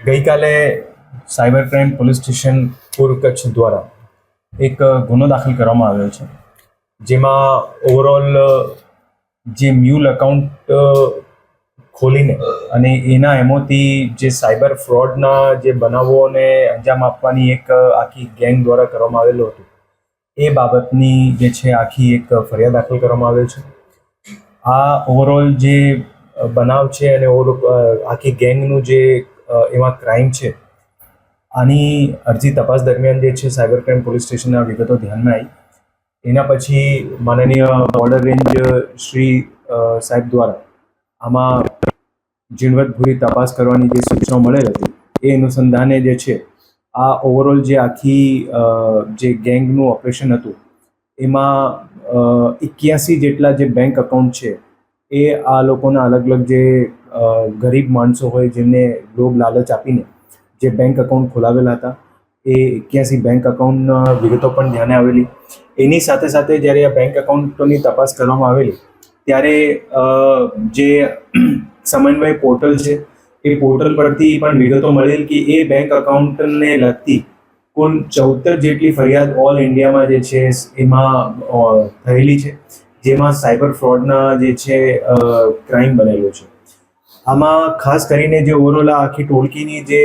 ગઈકાલે cyber crime police station પૂર્વ કચ્છ દ્વારા એક ગુનો દાખલ કરવામાં આવ્યો છે, જેમાં ઓવરઓલ જે મ્યુલ એકાઉન્ટ ખોલીને અને એના એમોથી જે સાયબર ફ્રોડના જે બનાવોને અંજામ આપવાની એક આખી ગેંગ દ્વારા કરવામાં આવેલું હતું, એ બાબતની જે છે આખી એક ફરિયાદ દાખલ કરવામાં આવેલ છે. આ ઓવરઓલ જે બનાવ છે અને આખી ગેંગનું જે એમાં ક્રાઇમ છે, આની અરજી તપાસ દરમિયાન જે છે સાયબર ક્રાઇમ પોલીસ સ્ટેશનના વિગતો ધ્યાનમાં આવી. એના પછી માનનીય બોર્ડર રેન્જ શ્રી સાહેબ દ્વારા આમાં ઝીણવટભરી તપાસ કરવાની જે સૂચનાઓ મળેલ હતી, એ અનુસંધાને જે છે આ ઓવરઓલ જે આખી જે ગેંગનું ઓપરેશન હતું, એમાં 81 જેટલા જે બેંક અકાઉન્ટ છે, એ આ લોકોના અલગ અલગ જે ગરીબ માણસો હોય જેમને લોભ લાલચ આપીને જે બેંક અકાઉન્ટ ખોલાવેલા હતા, એ 81 બેંક અકાઉન્ટના વિગતો પણ ધ્યાને આવેલી. એની સાથે સાથે જ્યારે આ બેંક અકાઉન્ટોની તપાસ કરવામાં આવેલી, ત્યારે જે સમન્વય પોર્ટલ છે, એ પોર્ટલ પરથી પણ વિગતો મળેલ કે એ બેંક અકાઉન્ટને લગતી કુલ 14 જેટલી ફરિયાદ ઓલ ઇન્ડિયામાં જે છે એમાં થયેલી છે, જેમાં સાયબર ફ્રોડના જે છે ક્રાઇમ બનેલો છે. આમાં ખાસ કરીને જે ઓવરઓલ આખી ટોળકીની જે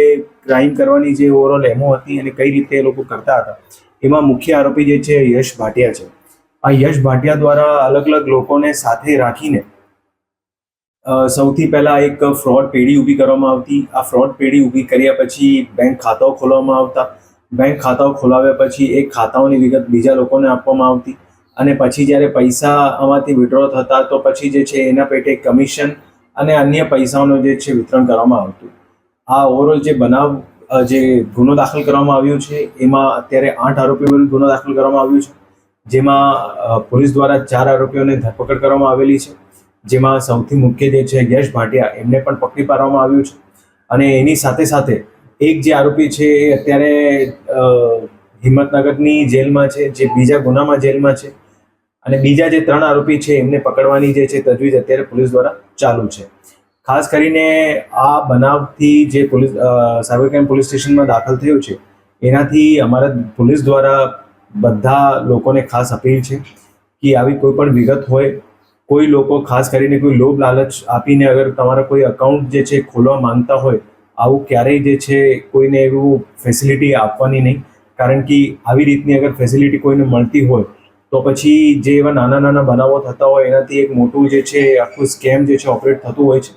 ક્રાઇમ કરવાની જે ઓવરઓલ એમો હતી અને કઈ રીતે એ લોકો કરતા હતા, એમાં મુખ્ય આરોપી જે છે યશ ભાટિયા છે. આ યશ ભાટિયા દ્વારા અલગ અલગ લોકોને સાથે રાખીને સૌથી પહેલાં એક ફ્રોડ પેઢી ઊભી કરવામાં આવતી. આ ફ્રોડ પેઢી ઊભી કર્યા પછી બેંક ખાતાઓ ખોલવામાં આવતા. બેંક ખાતાઓ ખોલાવ્યા પછી એ ખાતાઓની વિગત બીજા લોકોને આપવામાં આવતી, અને પછી જ્યારે પૈસા આમાંથી વિડ્રો થતા તો પછી જે છે એના પેટે કમિશન અને અન્ય પૈસાઓનું જે છે વિતરણ કરવામાં આવતું. આ ઓવરઓલ જે બનાવ જે ગુનો દાખલ કરવામાં આવ્યો છે, એમાં અત્યારે 8 આરોપીઓ વિરુદ્ધ ગુનો દાખલ કરવામાં આવ્યો છે, જેમાં પોલીસ દ્વારા 4 આરોપીઓને ધરપકડ કરવામાં આવેલી છે, જેમાં સૌથી મુખ્ય જે છે યશ ભાટિયા, એમને પણ પકડી પાડવામાં આવ્યું છે. અને એની સાથે સાથે એક જે આરોપી છે એ અત્યારે હિંમતનગરની જેલમાં છે, જે બીજા ગુનામાં જેલમાં છે, અને બીજા જે 3 આરોપી છે એમને પકડવાની જે છે તજવીજ અત્યારે પોલીસ દ્વારા ચાલુ છે. ખાસ કરીને આ બનાવથી જે પોલીસ સાયબર ક્રાઇમ પોલીસ સ્ટેશનમાં દાખલ થયું છે, એનાથી અમારા પોલીસ દ્વારા બધા લોકોને ખાસ અપીલ છે કે આવી કોઈ પણ વિગત હોય, કોઈ લોકો ખાસ કરીને કોઈ લોભ લાલચ આપીને અગર તમારા કોઈ અકાઉન્ટ જે છે ખોલવા માંગતા હોય, આવું ક્યારેય જે છે કોઈને એવું ફેસિલિટી આપવાની નહીં. કારણ કે આવી રીતની અગર ફેસિલિટી કોઈને મળતી હોય તો પછી જે એવા નાના નાના બનાવો થતા હોય, એનાથી એક મોટું જે છે આખું સ્કેમ જે છે ઓપરેટ થતું હોય છે.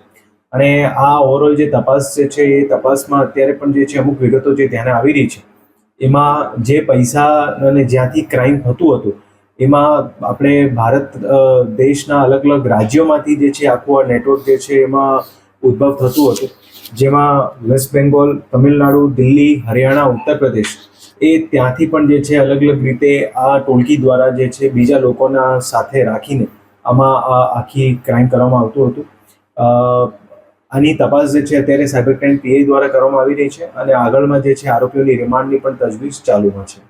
અને આ ઓવરઓલ જે તપાસ જે છે એ તપાસમાં અત્યારે પણ જે છે અમુક વિગતો જે ધ્યાને આવી રહી છે, એમાં જે પૈસા અને જ્યાંથી ક્રાઇમ થતું હતું, એમાં આપણે ભારત દેશના અલગ અલગ રાજ્યોમાંથી જે છે આખું આ નેટવર્ક જે છે એમાં ઉદ્ભવ થતું હતું, જેમાં વેસ્ટ બેંગોલ, તમિલનાડુ, દિલ્હી, હરિયાણા, ઉત્તર પ્રદેશ, એ ત્યાંથી પણ જે છે અલગ અલગ રીતે આ ટોળકી દ્વારા જે છે બીજા લોકોના સાથે રાખીને આમાં આખી ક્રાઇમ કરવામાં આવતું હતું. આની તપાસ જે છે અત્યારે સાયબર ક્રાઇમ પીઆઈ દ્વારા કરવામાં આવી રહી છે, અને આગળમાં જે છે આરોપીઓની રિમાન્ડની પણ તજવીજ ચાલુમાં છે.